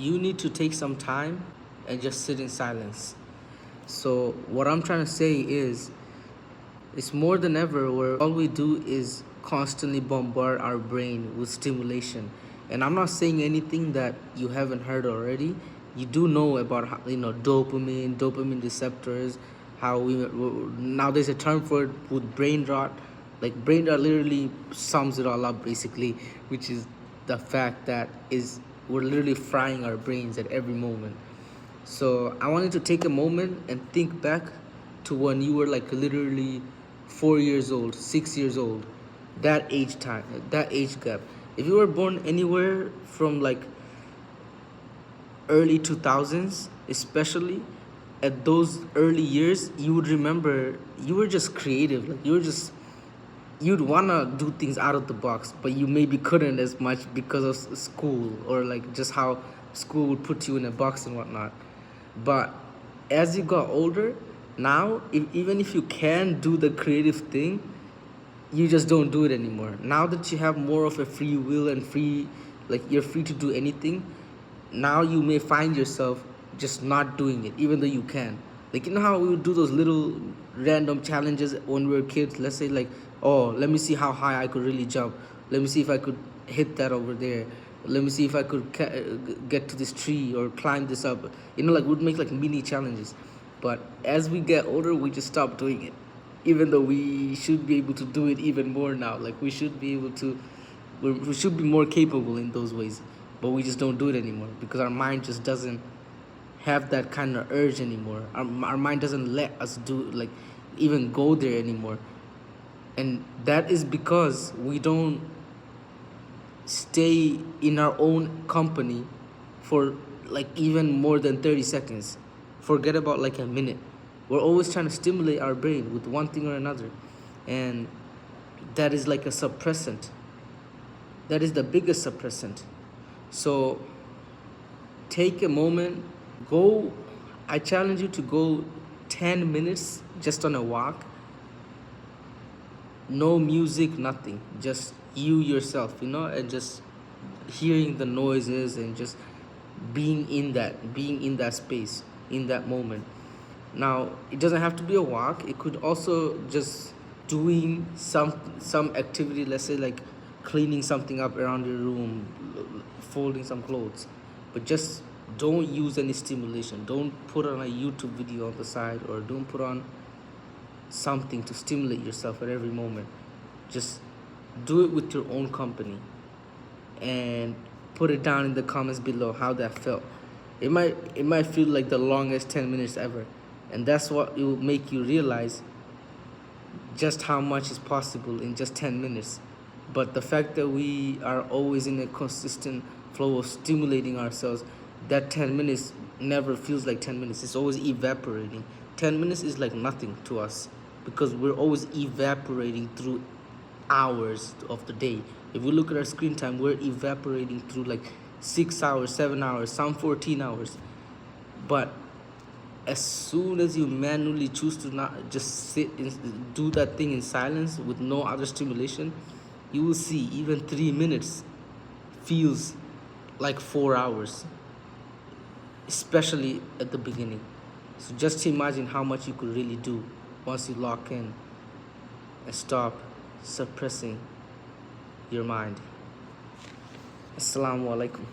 you need to take some time and just sit in silence. So what I'm trying to say is, it's more than ever where all we do is constantly bombard our brain with stimulation. And I'm not saying anything that you haven't heard already. You do know about how, dopamine receptors, how now there's a term for it with brain rot. Like brain rot literally sums it all up basically, which is the fact that is we're literally frying our brains at every moment. So I wanted to take a moment and think back to when you were like literally 4 years old, 6 years old, that age gap. If you were born anywhere from like early 2000s, especially at those early years, you would remember you were just creative. Like you'd wanna do things out of the box, but you maybe couldn't as much because of school or like just how school would put you in a box and whatnot. But as you got older, now even if you can do the creative thing, you just don't do it anymore. Now that you have more of a free will and free, like you're free to do anything, now you may find yourself just not doing it, even though you can. Like, you know how we would do those little random challenges when we were kids? Let's say, like, oh, let me see how high I could really jump. Let me see if I could hit that over there. Let me see if I could get to this tree or climb this up. You know, like, we'd make like mini challenges. But as we get older, we just stop doing it, even though we should be able to do it even more now. Like we should be able to, we should be more capable in those ways, but we just don't do it anymore because our mind just doesn't have that kind of urge anymore. Our mind doesn't let us do like even go there anymore, and that is because we don't stay in our own company for like even more than 30 seconds. Forget about like a minute. We're always trying to stimulate our brain with one thing or another. And that is like a suppressant. That is the biggest suppressant. So take a moment, go, I challenge you to go 10 minutes just on a walk. No music, nothing. Just you yourself, and just hearing the noises and just being in that space, in that moment. Now, it doesn't have to be a walk. It could also just doing some activity, let's say like cleaning something up around your room, folding some clothes. But just don't use any stimulation. Don't put on a YouTube video on the side, or don't put on something to stimulate yourself at every moment. Just do it with your own company and put it down in the comments below how that felt. It might feel like the longest 10 minutes ever, and that's what it will make you realize just how much is possible in just 10 minutes. But the fact that we are always in a consistent flow of stimulating ourselves, that 10 minutes never feels like 10 minutes. It's always evaporating. 10 minutes is like nothing to us because we're always evaporating through hours of the day. If we look at our screen time, we're evaporating through like 6 hours, 7 hours, some 14 hours. But as soon as you manually choose to not just sit and do that thing in silence with no other stimulation, you will see even 3 minutes feels like 4 hours, especially at the beginning. So just imagine how much you could really do once you lock in and stop suppressing your mind. Assalamu alaikum.